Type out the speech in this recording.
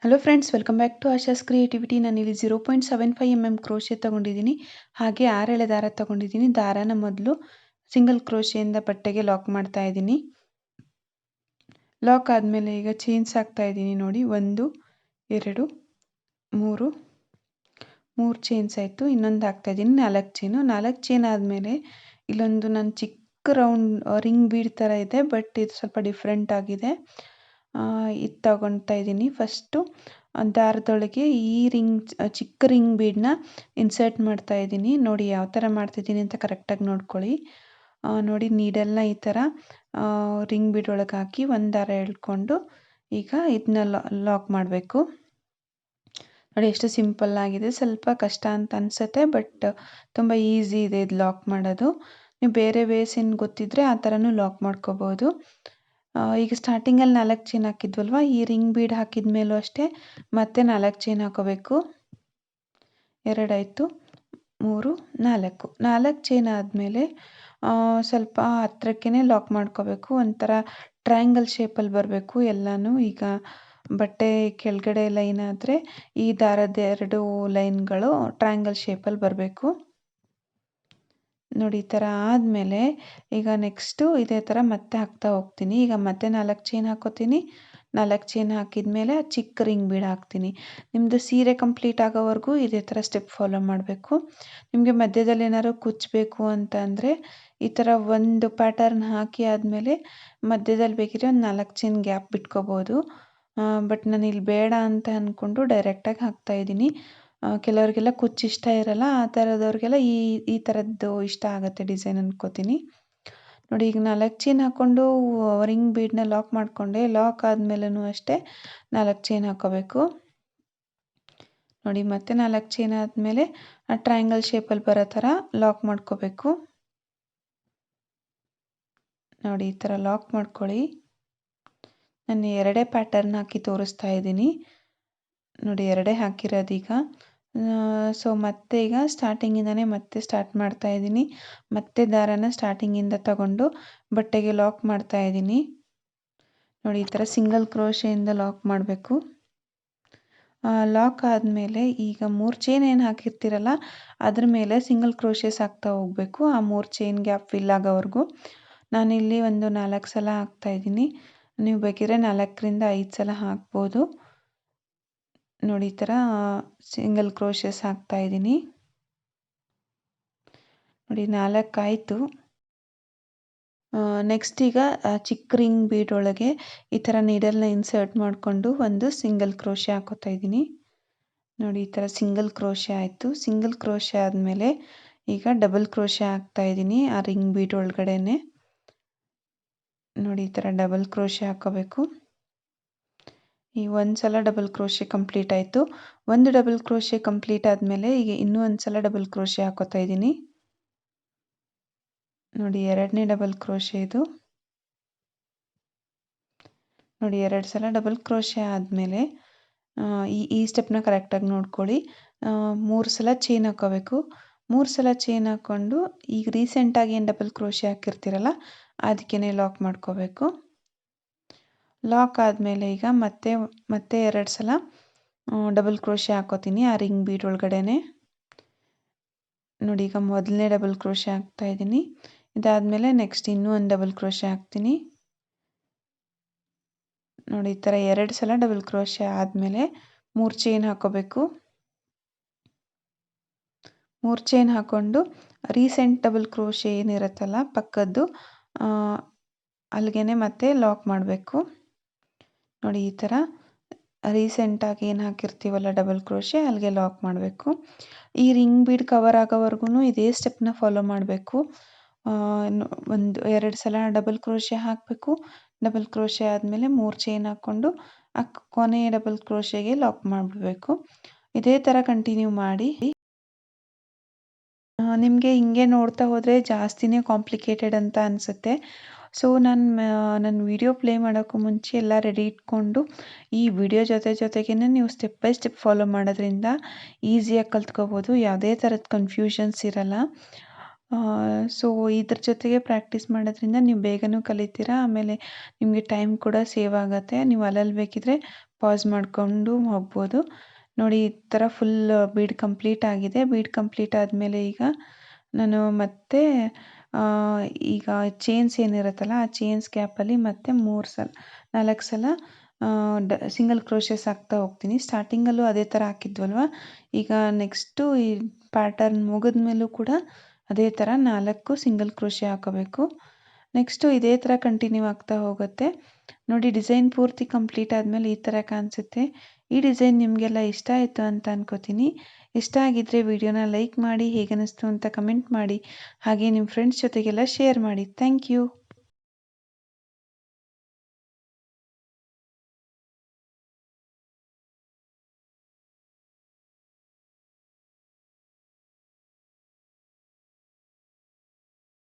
Hello friends, welcome back to Asha's creativity. ನಾನಿಲ್ಲಿ 0.75 crochet ತೊಗೊಂಡಿದ್ದೀನಿ. ಹಾಗೆ 6 ಎಳೆ ದಾರ ತೊಗೊಂಡಿದ್ದೀನಿ. ದಾರನ ಮೊದಲು ಸಿಂಗಲ್ ಕ್ರೋಶೆಯಿಂದ ಬಟ್ಟೆಗೆ ಲಾಕ್ ಮಾಡ್ತಾ ಇದ್ದೀನಿ. ಲಾಕ್ ಆದಮೇಲೆ ಈಗ ಚೈನ್ಸ್ ಹಾಕ್ತಾ ಇದ್ದೀನಿ. ನೋಡಿ, 1 2 3 ಚೈನ್ಸ್ ಆಯಿತು. ಇನ್ನೊಂದು ಹಾಕ್ತಾ ಇದ್ದೀನಿ, 4 ಚೈನ್ ಆದಮೇಲೆ ಇಲ್ಲೊಂದು ನನ್ನ ಚಿಕ್ಕ ರೌಂಡ್ ರಿಂಗ್ ಬೀಡ್ ಥರ ಇದೆ, ಬಟ್ ಇದು ಸ್ವಲ್ಪ ಡಿಫ್ರೆಂಟ್ ಆಗಿದೆ. ಇದು ತಗೊಳ್ತಾ ಇದ್ದೀನಿ. ಫಸ್ಟು ದಾರದೊಳಗೆ ಈ ಚಿಕ್ಕ ರಿಂಗ್ ಬೀಡನ್ನ ಇನ್ಸರ್ಟ್ ಮಾಡ್ತಾ ಇದ್ದೀನಿ. ನೋಡಿ ಯಾವ ಥರ ಮಾಡ್ತಿದ್ದೀನಿ ಅಂತ ಕರೆಕ್ಟಾಗಿ ನೋಡ್ಕೊಳ್ಳಿ. ನೋಡಿ, ನೀಡಲ್ನ ಈ ಥರ ರಿಂಗ್ ಬೀಡ್ ಒಳಗೆ ಹಾಕಿ ಒಂದು ದಾರ ಎಳ್ಕೊಂಡು ಈಗ ಇದನ್ನ ಲಾಕ್ ಮಾಡಬೇಕು. ನೋಡಿ ಎಷ್ಟು ಸಿಂಪಲ್ ಆಗಿದೆ. ಸ್ವಲ್ಪ ಕಷ್ಟ ಅಂತ ಅನಿಸುತ್ತೆ, ಬಟ್ ತುಂಬ ಈಸಿ ಇದೆ ಇದು ಲಾಕ್ ಮಾಡೋದು. ನೀವು ಬೇರೆ ವೇಸ್ ಏನು ಗೊತ್ತಿದ್ರೆ ಆ ಥರನೂ ಲಾಕ್ ಮಾಡ್ಕೋಬೋದು. ಈಗ ಸ್ಟಾರ್ಟಿಂಗಲ್ಲಿ 4 ಚೈನ್ ಹಾಕಿದ್ವಲ್ವ, ಈ ರಿಂಗ್ ಬೀಡ್ ಹಾಕಿದ ಮೇಲೂ ಅಷ್ಟೇ ಮತ್ತೆ 4 ಚೈನ್ ಹಾಕೋಬೇಕು. 2 ಆಯಿತು, 3 4 ಚೈನ್ ಆದಮೇಲೆ ಸ್ವಲ್ಪ ಹತ್ರಕ್ಕೇ ಲಾಕ್ ಮಾಡ್ಕೋಬೇಕು. ಒಂಥರ ಟ್ರಯಾಂಗಲ್ ಶೇಪಲ್ಲಿ ಬರಬೇಕು ಎಲ್ಲನೂ. ಈಗ ಬಟ್ಟೆ ಕೆಳಗಡೆ ಲೈನ್ ಆದರೆ ಈ ದಾರದ 2 ಲೈನ್ಗಳು ಟ್ರಯಾಂಗಲ್ ಶೇಪಲ್ಲಿ ಬರಬೇಕು. ನೋಡಿ, ಈ ಥರ ಆದಮೇಲೆ ಈಗ ನೆಕ್ಸ್ಟು ಇದೇ ಥರ ಮತ್ತೆ ಹಾಕ್ತಾ ಹೋಗ್ತೀನಿ. ಈಗ ಮತ್ತೆ 4 ಚೈನ್ ಹಾಕೋತೀನಿ. 4 ಚೈನ್ ಹಾಕಿದ ಮೇಲೆ ಚಿಕ್ಕ ರಿಂಗ್ ಬೀಡ್ ಹಾಕ್ತೀನಿ. ನಿಮ್ಮದು ಸೀರೆ ಕಂಪ್ಲೀಟ್ ಆಗೋವರೆಗೂ ಇದೇ ಥರ ಸ್ಟೆಪ್ ಫಾಲೋ ಮಾಡಬೇಕು. ನಿಮಗೆ ಮಧ್ಯದಲ್ಲಿ ಏನಾದ್ರು ಕುಚ್ಚಬೇಕು ಅಂತ ಅಂದರೆ ಈ ಥರ ಒಂದು ಪ್ಯಾಟರ್ನ್ ಹಾಕಿ ಆದಮೇಲೆ ಮಧ್ಯದಲ್ಲಿ ಬೇಕಿದ್ರೆ ಒಂದು 4 ಚೈನ್ ಗ್ಯಾಪ್ ಬಿಟ್ಕೋಬೋದು. ಬಟ್ ನಾನು ಇಲ್ಲಿ ಬೇಡ ಅಂತ ಅಂದ್ಕೊಂಡು ಡೈರೆಕ್ಟಾಗಿ ಹಾಕ್ತಾಯಿದ್ದೀನಿ. ಕೆಲವರಿಗೆಲ್ಲ ಕುಚ್ಚು ಇಷ್ಟ ಇರಲ್ಲ, ಆ ಥರದವ್ರಿಗೆಲ್ಲ ಈ ಥರದ್ದು ಇಷ್ಟ ಆಗುತ್ತೆ ಡಿಸೈನ್ ಅನ್ಕೋತೀನಿ. ನೋಡಿ, ಈಗ 4 ಚೈನ್ ಹಾಕ್ಕೊಂಡು ರಿಂಗ್ ಬೀಡನ್ನ ಲಾಕ್ ಮಾಡಿಕೊಂಡೆ. ಲಾಕ್ ಆದಮೇಲೂ ಅಷ್ಟೇ 4 ಚೈನ್ ಹಾಕೋಬೇಕು. ನೋಡಿ, ಮತ್ತೆ 4 ಚೈನ್ ಆದಮೇಲೆ ಟ್ರಯಾಂಗಲ್ ಶೇಪಲ್ಲಿ ಬರೋ ಥರ ಲಾಕ್ ಮಾಡ್ಕೋಬೇಕು. ನೋಡಿ, ಈ ಥರ ಲಾಕ್ ಮಾಡ್ಕೊಳ್ಳಿ. ನಾನು 2 ಪ್ಯಾಟರ್ನ್ ಹಾಕಿ ತೋರಿಸ್ತಾ ಇದ್ದೀನಿ. ನೋಡಿ, 2 ಹಾಕಿರೋದೀಗ. ಸೊ ಮತ್ತೆ ಈಗ ಸ್ಟಾರ್ಟಿಂಗಿಂದನೇ ಮತ್ತೆ ಸ್ಟಾರ್ಟ್ ಮಾಡ್ತಾ ಇದ್ದೀನಿ. ಮತ್ತೆ ದಾರನ ಸ್ಟಾರ್ಟಿಂಗಿಂದ ತಗೊಂಡು ಬಟ್ಟೆಗೆ ಲಾಕ್ ಮಾಡ್ತಾ ಇದ್ದೀನಿ. ನೋಡಿ, ಈ ಥರ ಸಿಂಗಲ್ ಕ್ರೋಶೆಯಿಂದ ಲಾಕ್ ಮಾಡಬೇಕು. ಲಾಕ್ ಆದಮೇಲೆ ಈಗ 3 ಚೈನ್ ಏನು ಹಾಕಿರ್ತೀರಲ್ಲ ಅದ್ರ ಮೇಲೆ ಸಿಂಗಲ್ ಕ್ರೋಶೆಸ್ ಹಾಕ್ತಾ ಹೋಗಬೇಕು. ಆ 3 ಚೈನ್ ಗ್ಯಾಪ್ ಫಿಲ್ ಆಗೋವರೆಗೂ. ನಾನಿಲ್ಲಿ ಒಂದು 4 ಸಲ ಹಾಕ್ತಾಯಿದ್ದೀನಿ. ನೀವು ಬೇಕಿದ್ರೆ 4ರಿಂದ 5 ಸಲ ಹಾಕ್ಬೋದು. ನೋಡಿ, ಈ ಥರ ಸಿಂಗಲ್ ಕ್ರೋಶೆಸ್ ಹಾಕ್ತಾಯಿದ್ದೀನಿ. ನೋಡಿ, 4 ಆಯಿತು. ನೆಕ್ಸ್ಟ್ ಈಗ ಚಿಕ್ಕ ರಿಂಗ್ ಬೀಡ್ ಒಳಗೆ ಈ ಥರ ನೀಡಲ್ನ ಇನ್ಸರ್ಟ್ ಮಾಡಿಕೊಂಡು ಒಂದು ಸಿಂಗಲ್ ಕ್ರೋಶೆ ಹಾಕೋತಾ ಇದ್ದೀನಿ. ನೋಡಿ, ಈ ಥರ ಸಿಂಗಲ್ ಕ್ರೋಶೆ ಆಯಿತು. ಸಿಂಗಲ್ ಕ್ರೋಶೆ ಆದಮೇಲೆ ಈಗ ಡಬಲ್ ಕ್ರೋಶೆ ಹಾಕ್ತಾ ಇದ್ದೀನಿ ಆ ರಿಂಗ್ ಬೀಡ್ ಒಳಗಡೆನೆ. ನೋಡಿ, ಈ ಥರ ಡಬಲ್ ಕ್ರೋಶೆ ಹಾಕೋಬೇಕು. ಈ ಒಂದು ಸಲ ಡಬಲ್ ಕ್ರೋಶೆ ಕಂಪ್ಲೀಟ್ ಆಯಿತು. ಒಂದು ಡಬಲ್ ಕ್ರೋಶೆ ಕಂಪ್ಲೀಟ್ ಆದಮೇಲೆ ಈಗ ಇನ್ನೂ ಒಂದು ಸಲ ಡಬಲ್ ಕ್ರೋಶೆ ಹಾಕೋತಾ ಇದ್ದೀನಿ. ನೋಡಿ, 2ನೇ ಡಬಲ್ ಕ್ರೋಶೆ ಇದು. ನೋಡಿ, 2 ಸಲ ಡಬಲ್ ಕ್ರೋಶೆ ಆದಮೇಲೆ ಈ ಸ್ಟೆಪ್ನ ಕರೆಕ್ಟಾಗಿ ನೋಡ್ಕೊಳ್ಳಿ. 3 ಸಲ ಚೈನ್ ಹಾಕೋಬೇಕು. 3 ಸಲ ಚೈನ್ ಹಾಕ್ಕೊಂಡು ಈಗ ರೀಸೆಂಟಾಗಿ ಏನು ಡಬಲ್ ಕ್ರೋಶೆ ಹಾಕಿರ್ತೀರಲ್ಲ ಅದಕ್ಕೇ ಲಾಕ್ ಮಾಡ್ಕೋಬೇಕು. ಲಾಕ್ ಆದಮೇಲೆ ಈಗ ಮತ್ತೆ 2 ಸಲ ಡಬಲ್ ಕ್ರೋಶೆ ಹಾಕೋತೀನಿ ಆ ರಿಂಗ್ ಬೀಡ್ ಒಳಗಡೆನೆ. ನೋಡಿ, ಈಗ ಮೊದಲನೇ ಡಬಲ್ ಕ್ರೋಶೆ ಹಾಕ್ತಾ ಇದ್ದೀನಿ. ಇದಾದಮೇಲೆ ನೆಕ್ಸ್ಟ್ ಇನ್ನೂ ಒಂದು ಡಬಲ್ ಕ್ರೋಶೆ ಹಾಕ್ತೀನಿ. ನೋಡಿ, ಈ ಥರ 2 ಸಲ ಡಬಲ್ ಕ್ರೋಶೆ ಆದಮೇಲೆ 3 ಚೈನ್ ಹಾಕೋಬೇಕು. 3 ಚೈನ್ ಹಾಕ್ಕೊಂಡು ರೀಸೆಂಟ್ ಡಬಲ್ ಕ್ರೋಶೆ ಏನಿರುತ್ತಲ್ಲ ಪಕ್ಕದ್ದು ಅಲ್ಲಿಗೆ ಮತ್ತೆ ಲಾಕ್ ಮಾಡಬೇಕು. ನೋಡಿ, ಈ ಥರ ರೀಸೆಂಟಾಗಿ ಏನು ಹಾಕಿರ್ತೀವಲ್ಲ ಡಬಲ್ ಕ್ರೋಶೆ ಅಲ್ಲಿಗೆ ಲಾಕ್ ಮಾಡಬೇಕು. ಈ ರಿಂಗ್ ಬೀಡ್ ಕವರ್ ಆಗೋವರೆಗೂ ಇದೇ ಸ್ಟೆಪ್ನ ಫಾಲೋ ಮಾಡಬೇಕು. ಒಂದು 2 ಸಲ ಡಬಲ್ ಕ್ರೋಶೆ ಹಾಕಬೇಕು. ಡಬಲ್ ಕ್ರೋಶೆ ಆದಮೇಲೆ 3 ಚೈನ್ ಹಾಕ್ಕೊಂಡು ಕೊನೆಯ ಡಬಲ್ ಕ್ರೋಶೆಗೆ ಲಾಕ್ ಮಾಡಿಬಿಡಬೇಕು. ಇದೇ ಥರ ಕಂಟಿನ್ಯೂ ಮಾಡಿ. ನಿಮಗೆ ಹಿಂಗೆ ನೋಡ್ತಾ ಹೋದರೆ ಜಾಸ್ತಿನೇ ಕಾಂಪ್ಲಿಕೇಟೆಡ್ ಅಂತ ಅನಿಸುತ್ತೆ. ಸೊ ನನ್ನ ವಿಡಿಯೋ ಪ್ಲೇ ಮಾಡೋಕ್ಕೂ ಮುಂಚೆ ಎಲ್ಲ ರೆಡಿ ಇಟ್ಕೊಂಡು ಈ ವಿಡಿಯೋ ಜೊತೆಗೇ ನೀವು ಸ್ಟೆಪ್ ಬೈ ಸ್ಟೆಪ್ ಫಾಲೋ ಮಾಡೋದ್ರಿಂದ ಈಸಿಯಾಗಿ ಕಲ್ತ್ಕೋಬೋದು. ಯಾವುದೇ ಥರದ ಕನ್ಫ್ಯೂಷನ್ಸ್ ಇರಲ್ಲ. ಸೊ ಇದ್ರ ಜೊತೆಗೆ ಪ್ರಾಕ್ಟೀಸ್ ಮಾಡೋದ್ರಿಂದ ನೀವು ಬೇಗನೂ ಕಲಿತೀರಾ. ಆಮೇಲೆ ನಿಮಗೆ ಟೈಮ್ ಕೂಡ ಸೇವ್ ಆಗುತ್ತೆ. ನೀವು ಅಲ್ಲಲ್ಲಿ ಬೇಕಿದ್ರೆ ಪಾಸ್ ಮಾಡಿಕೊಂಡು ಹೋಗ್ಬೋದು. ನೋಡಿ ಈ ಥರ ಫುಲ್ ಬೀಡ್ ಕಂಪ್ಲೀಟ್ ಆಗಿದೆ. ಬೀಡ್ ಕಂಪ್ಲೀಟ್ ಆದಮೇಲೆ ಈಗ ನಾನು ಮತ್ತೆ ಈಗ ಚೈನ್ಸ್ ಏನಿರುತ್ತಲ್ಲ ಆ ಚೈನ್ಸ್ ಗ್ಯಾಪಲ್ಲಿ ಮತ್ತೆ 4 ಸಲ ಸಿಂಗಲ್ ಕ್ರೋಶೆಸ್ ಹಾಕ್ತಾ ಹೋಗ್ತೀನಿ. ಸ್ಟಾರ್ಟಿಂಗಲ್ಲೂ ಅದೇ ಥರ ಹಾಕಿದ್ವಲ್ವ, ಈಗ ನೆಕ್ಸ್ಟು ಈ ಪ್ಯಾಟರ್ನ್ ಮುಗಿದ್ಮೇಲೂ ಕೂಡ ಅದೇ ಥರ 4 ಸಿಂಗಲ್ ಕ್ರೋಶೆ ಹಾಕೋಬೇಕು. ನೆಕ್ಸ್ಟು ಇದೇ ಥರ ಕಂಟಿನ್ಯೂ ಆಗ್ತಾ ಹೋಗುತ್ತೆ. ನೋಡಿ ಡಿಸೈನ್ ಪೂರ್ತಿ ಕಂಪ್ಲೀಟ್ ಆದಮೇಲೆ ಈ ಥರ ಕಾಣಿಸುತ್ತೆ. ಈ ಡಿಸೈನ್ ನಿಮಗೆಲ್ಲ ಇಷ್ಟ ಆಯಿತು ಅಂತ ಅನ್ಕೋತೀನಿ. ಇಷ್ಟ ಆಗಿದ್ದರೆ ವಿಡಿಯೋನ ಲೈಕ್ ಮಾಡಿ, ಹೇಗನ್ನಿಸ್ತು ಅಂತ ಕಮೆಂಟ್ ಮಾಡಿ, ಹಾಗೆ ನಿಮ್ಮ ಫ್ರೆಂಡ್ಸ್ ಜೊತೆಗೆಲ್ಲ ಶೇರ್ ಮಾಡಿ. Thank you.